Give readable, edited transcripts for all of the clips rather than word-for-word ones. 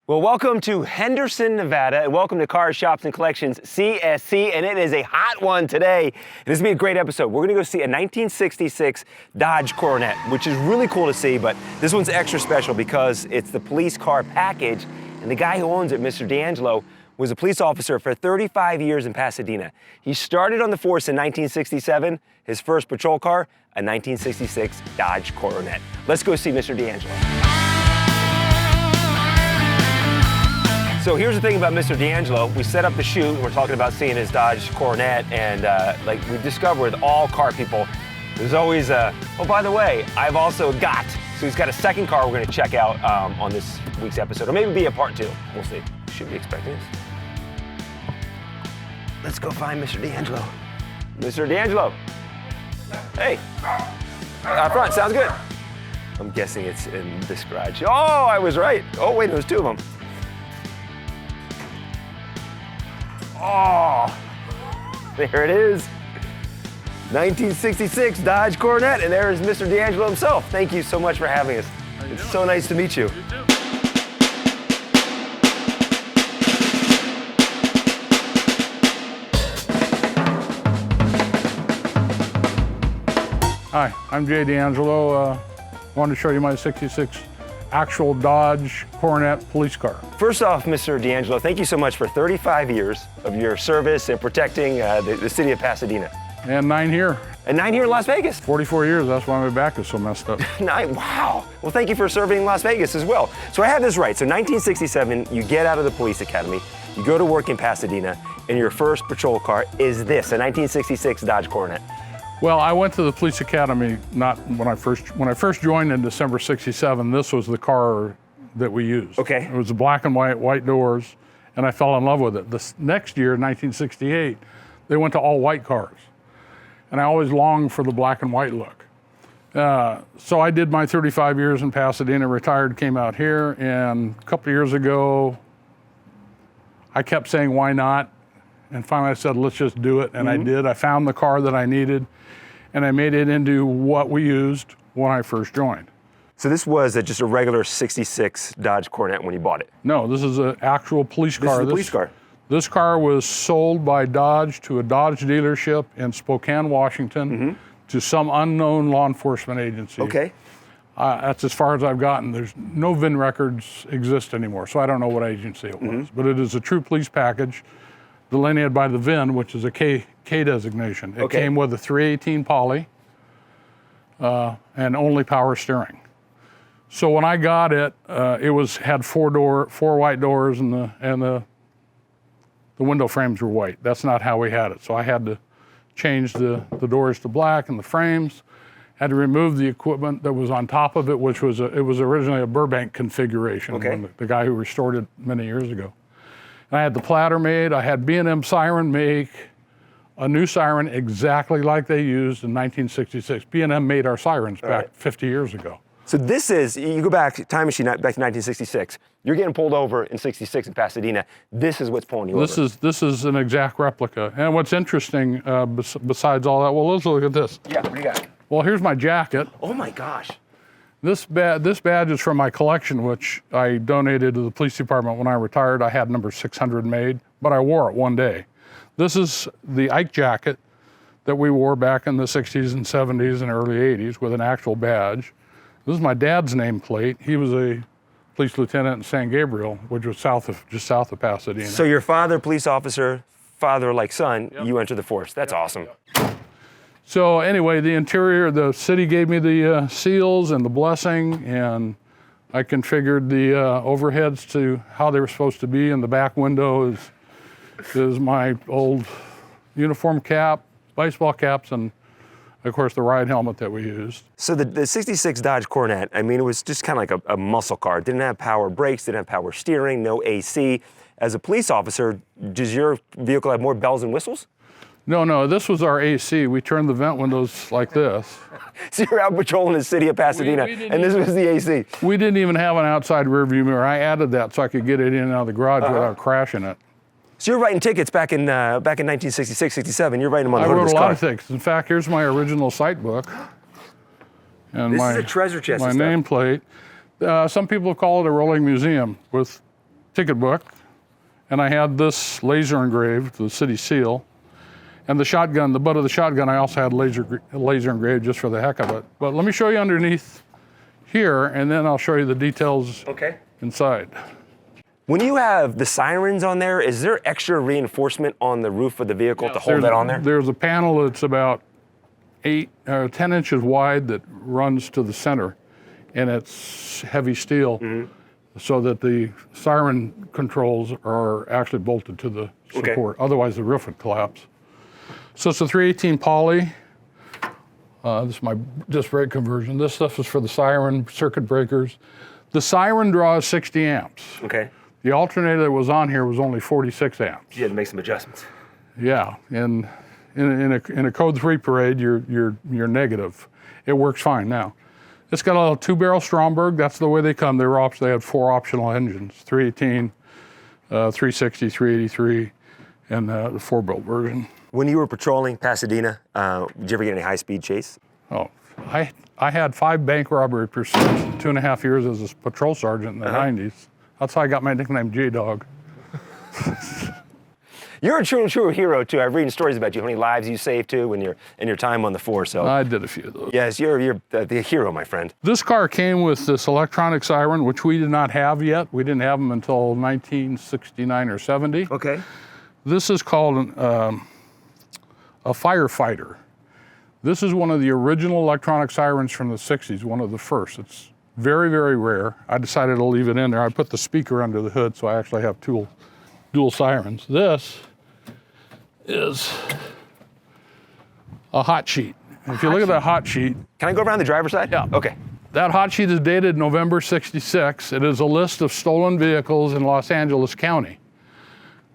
Well, welcome to Henderson, Nevada, and welcome to Cars, Shops, and Collections, CSC, and it is a hot one today. And this is going to be a great episode. We're going to go see a 1966 Dodge Coronet, which is really cool to see, but this one's extra special because it's the police car package, and the guy who owns it, Mr. D'Angelo, was a police officer for 35 years in Pasadena. He started on the force in 1967. His first patrol car, a 1966 Dodge Coronet. Let's go see Mr. D'Angelo. So here's the thing about Mr. D'Angelo. We set up the shoot, and we're talking about seeing his Dodge Coronet, and like we discovered with all car people, there's always a, oh, by the way, I've also got. So he's got a second car we're gonna check out on this week's episode, or maybe be a part two. We'll see. Should be expecting this. Let's go find Mr. D'Angelo. Mr. D'Angelo. Hey. Out front, sounds good. I'm guessing it's in this garage. Oh, I was right. Oh, wait, there's two of them. Oh, there it is. 1966 Dodge Coronet, and there is Mr. D'Angelo himself. Thank you so much for having us. It's so nice to meet you. You too. Hi, I'm Jay D'Angelo. Wanted to show you my 66 actual Dodge Coronet police car. First off, Mr. D'Angelo, thank you so much for 35 years of your service and protecting the city of Pasadena. And 9 here. And 9 here in Las Vegas. 44 years, that's why my back is so messed up. 9, wow. Well, thank you for serving in Las Vegas as well. So I have this right. So 1967, you get out of the police academy, you go to work in Pasadena, and your first patrol car is this, a 1966 Dodge Coronet. Well, I went to the police academy not when I first joined in December '67. This was the car that we used. Okay. It was black and white doors, and I fell in love with it. This next year, 1968, they went to all white cars, and I always longed for the black and white look. So I did my 35 years in Pasadena, retired, came out here, and a couple of years ago, I kept saying, why not? And finally I said, let's just do it, and I did. I found the car that I needed, and I made it into what we used when I first joined. So this was just a regular 66 Dodge Coronet when you bought it? No, this is an actual police car. This is a police car? This car was sold by Dodge to a Dodge dealership in Spokane, Washington, to some unknown law enforcement agency. Okay. That's as far as I've gotten. There's no VIN records exist anymore, so I don't know what agency it was. But it is a true police package, delineated by the VIN, which is a K designation. It came with a 318 poly and only power steering. So when I got it, it had four white doors, and the window frames were white. That's not how we had it. So I had to change the doors to black and the frames. Had to remove the equipment that was on top of it, which was it was originally a Burbank configuration. When the guy who restored it many years ago. And I had the platter made. I had B&M siren make a new siren exactly like they used in 1966. B&M made our sirens back 50 years ago. So this is, you go back, time machine, back to 1966. You're getting pulled over in 66 in Pasadena. This is what's pulling you over. This is an exact replica. And what's interesting, besides all that, well, let's look at this. Yeah, what do you got? Well, here's my jacket. Oh my gosh. This badge is from my collection, which I donated to the police department when I retired. I had number 600 made, but I wore it one day. This is the Ike jacket that we wore back in the 60s and 70s and early 80s with an actual badge. This is my dad's nameplate. He was a police lieutenant in San Gabriel, which was just south of Pasadena. So your father, police officer, father like son, you entered the force. That's awesome. So anyway, the interior, the city gave me the seals and the blessing, and I configured the overheads to how they were supposed to be. And the back window is my old uniform cap, baseball caps, and of course the ride helmet that we used. So the 66 Dodge Coronet, I mean, it was just kind of like a muscle car. It didn't have power brakes, didn't have power steering, no AC. As a police officer, does your vehicle have more bells and whistles? No, this was our AC. We turned the vent windows like this. So you're out patrolling the city of Pasadena, and this was the AC. We didn't even have an outside rear view mirror. I added that so I could get it in and out of the garage without crashing it. So you're writing tickets back in 1966, 67. You're writing them on the hood of this car. I wrote a lot of tickets. In fact, here's my original site book. And this is a treasure chest. My nameplate. Some people call it a rolling museum with ticket book, and I had this laser engraved, the city seal, and the shotgun, the butt of the shotgun, I also had laser engraved just for the heck of it. But let me show you underneath here, and then I'll show you the details inside. When you have the sirens on there, is there extra reinforcement on the roof of the vehicle to hold that on there? There's a panel that's about 10 inches wide that runs to the center, and it's heavy steel, so that the siren controls are actually bolted to the support. Otherwise, the roof would collapse. So it's a 318 poly. This is my disc brake conversion. This stuff is for the siren circuit breakers. The siren draws 60 amps. Okay. The alternator that was on here was only 46 amps. You had to make some adjustments. Yeah, and in a code 3 parade, you're negative. It works fine now. It's got a 2-barrel Stromberg. That's the way they come. They had 4 optional engines: 318, 360, 383, and the 4-bolt version. When you were patrolling Pasadena, did you ever get any high-speed chase? Oh, I had 5 bank robbery pursuits in 2.5 years as a patrol sergeant in the 90s. That's how I got my nickname J-Dog. You're a true hero too. I've read stories about you, how many lives you saved too in your time on the force. So I did a few of those. Yes, you're the hero, my friend. This car came with this electronic siren, which we did not have yet. We didn't have them until 1969 or 70. Okay. This is called a firefighter. This is one of the original electronic sirens from the 60s, one of the first. It's very, very rare. I decided to leave it in there. I put the speaker under the hood, so I actually have dual sirens. This is a hot sheet. If you look at that hot sheet. Can I go around the driver's side? Yeah. Okay. That hot sheet is dated November 66. It is a list of stolen vehicles in Los Angeles County.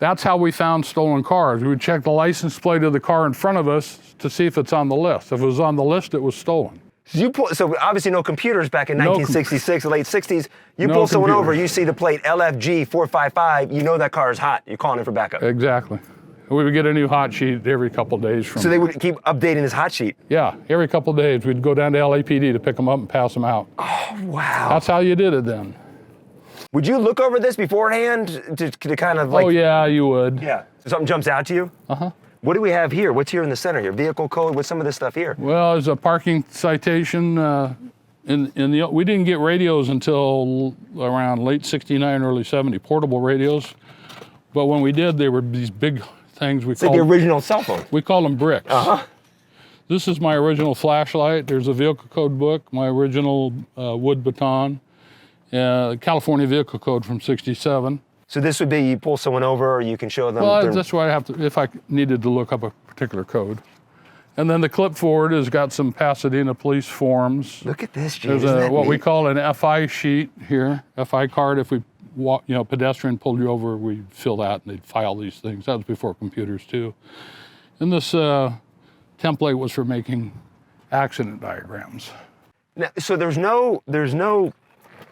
That's how we found stolen cars. We would check the license plate of the car in front of us to see if it's on the list. If it was on the list, it was stolen. So obviously no computers back in 1966, the late 60s. You pull someone over, you see the plate LFG 455, you know that car is hot. You're calling in for backup. Exactly. We would get a new hot sheet every couple of days. So they would keep updating this hot sheet? Yeah, every couple of days. We'd go down to LAPD to pick them up and pass them out. Oh, wow. That's how you did it then. Would you look over this beforehand to kind of like... Oh, yeah, you would. Yeah. So something jumps out to you? Uh-huh. What do we have here? What's here in the center here? Vehicle code? What's some of this stuff here? Well, there's a parking citation. We didn't get radios until around late 69, early 70, portable radios. But when we did, they were these big things. It's like the original cell phone. We call them bricks. Uh-huh. This is my original flashlight. There's a vehicle code book, my original wood baton, California vehicle code from 67. So this would be you pull someone over, or you can show them. Well, that's why I have to, if I needed to look up a particular code. And then the clipboard has got some Pasadena Police forms. Look at this, Gene. There's what we call an FI sheet here, FI card. If we pedestrian pulled you over, we'd fill that and they'd file these things. That was before computers too. And this template was for making accident diagrams. Now, so there's no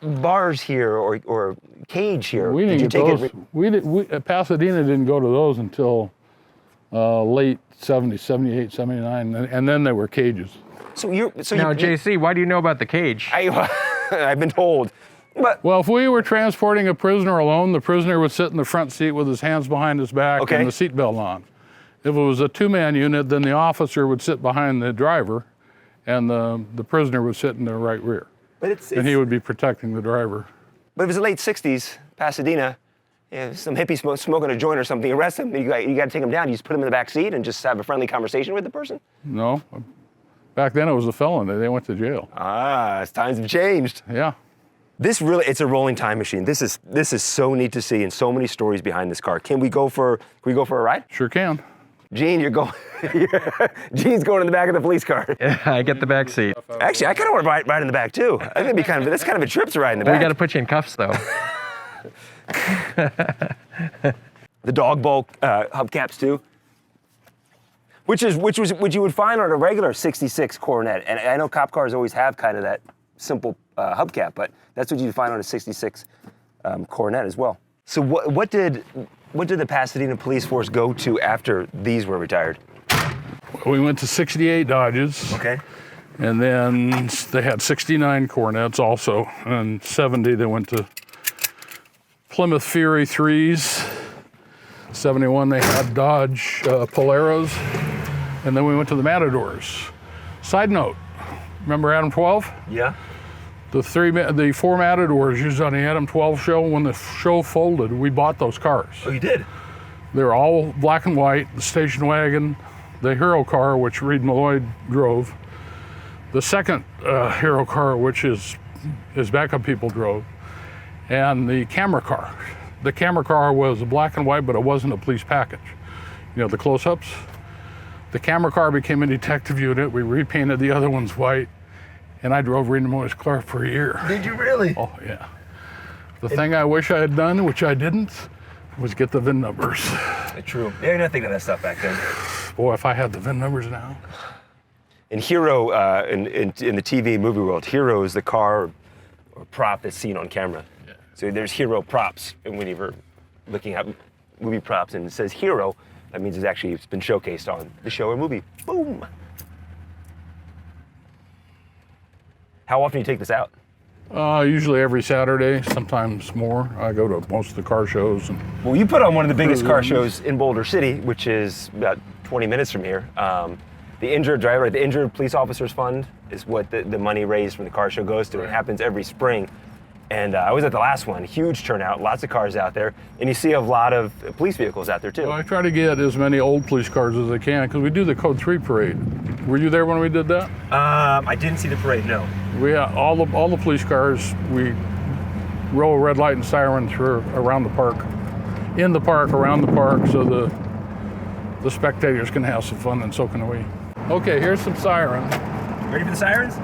bars here or cage here. We didn't get those. Pasadena didn't go to those until late 70s, 78, 79, and then there were cages. Now, JC, why do you know about the cage? I've been told. But well, if we were transporting a prisoner alone, the prisoner would sit in the front seat with his hands behind his back and the seatbelt on. If it was a 2-man unit, then the officer would sit behind the driver, and the prisoner would sit in the right rear. And he would be protecting the driver. But if it was the late 60s, Pasadena, some hippie smoking a joint or something, you arrest him, you got to take him down. You just put him in the back seat and just have a friendly conversation with the person? No. Back then it was a felony. They went to jail. Times have changed. Yeah. It's a rolling time machine. This is so neat to see, and so many stories behind this car. Can we go for a ride? Sure can. Gene, Gene's going in the back of the police car. Yeah, I get the back seat. Actually, I kind of want to ride in the back too. I think that's kind of a trip to ride in the back. We got to put you in cuffs though. The dog bowl hubcaps too, which you would find on a regular '66 Coronet. And I know cop cars always have kind of that simple hubcap, but that's what you'd find on a '66 Coronet as well. So what did the Pasadena Police Force go to after these were retired? We went to 68 Dodges. Okay. And then they had 69 Coronets also, and 70 they went to Plymouth Fury 3s. 71, they had Dodge Poleros. And then we went to the Matadors. Side note, remember Adam 12? Yeah. The four Matadors used on the Adam 12 show. When the show folded, we bought those cars. Oh, you did? They were all black and white. The station wagon, the Hero car, which Reed Malloy drove, the second Hero car, which his backup people drove, and the camera car. The camera car was black and white, but it wasn't a police package. You know, the close-ups. The camera car became a detective unit. We repainted the other ones white, and I drove Reed Malloy's car for a year. Did you really? Oh, yeah. The thing I wish I had done, which I didn't, was get the VIN numbers. True. Yeah, you're not thinking of that stuff back then. Boy, if I had the VIN numbers now. In Hero, in the TV movie world, Hero is the car or prop that's seen on camera. Yeah. So there's Hero props, and when you're looking at movie props and it says Hero, that means it's been showcased on the show or movie. Boom. How often do you take this out? Usually every Saturday, sometimes more. I go to most of the car shows. Well, you put on one of the biggest car shows in Boulder City, which is about 20 minutes from here. The injured driver, the Injured Police Officers Fund is what the money raised from the car show goes to. Right. It happens every spring. And I was at the last one, huge turnout, lots of cars out there. And you see a lot of police vehicles out there too. Well, I try to get as many old police cars as I can because we do the Code 3 parade. Were you there when we did that? I didn't see the parade, no. We all the police cars, we roll a red light and siren through around the park, in the park, around the park, so the spectators can have some fun, and so can we. Okay, here's some siren. Ready for the sirens?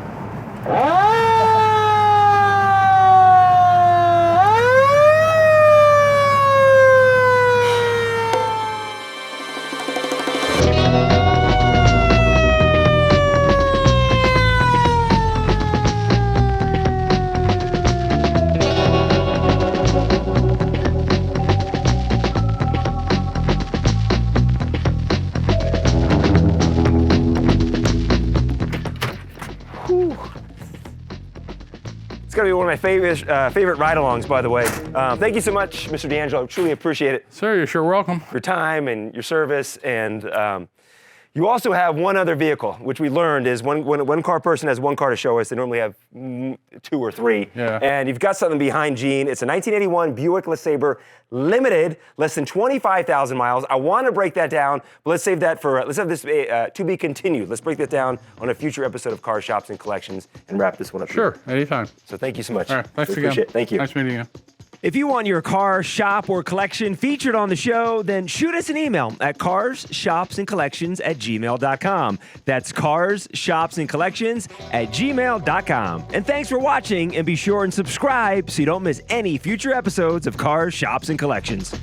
It's going to be one of my favorite ride-alongs, by the way. Thank you so much, Mr. D'Angelo. I truly appreciate it. Sir, you're sure welcome. For your time and your service. And you also have one other vehicle, which we learned is when one car person has one car to show us, they normally have 2 or 3. Yeah. And you've got something behind Gene. It's a 1981 Buick LeSabre Limited, less than 25,000 miles. I want to break that down, but let's save that for, let's have this to be continued. Let's break that down on a future episode of Car Shops and Collections and wrap this one up. Sure, anytime. So thank you so much. All right, thanks again. Appreciate it. Thank you. Nice meeting you. If you want your car, shop, or collection featured on the show, then shoot us an email at carshopsandcollections@gmail.com. That's carshopsandcollections@gmail.com. And thanks for watching, and be sure and subscribe so you don't miss any future episodes of Cars, Shops, and Collections.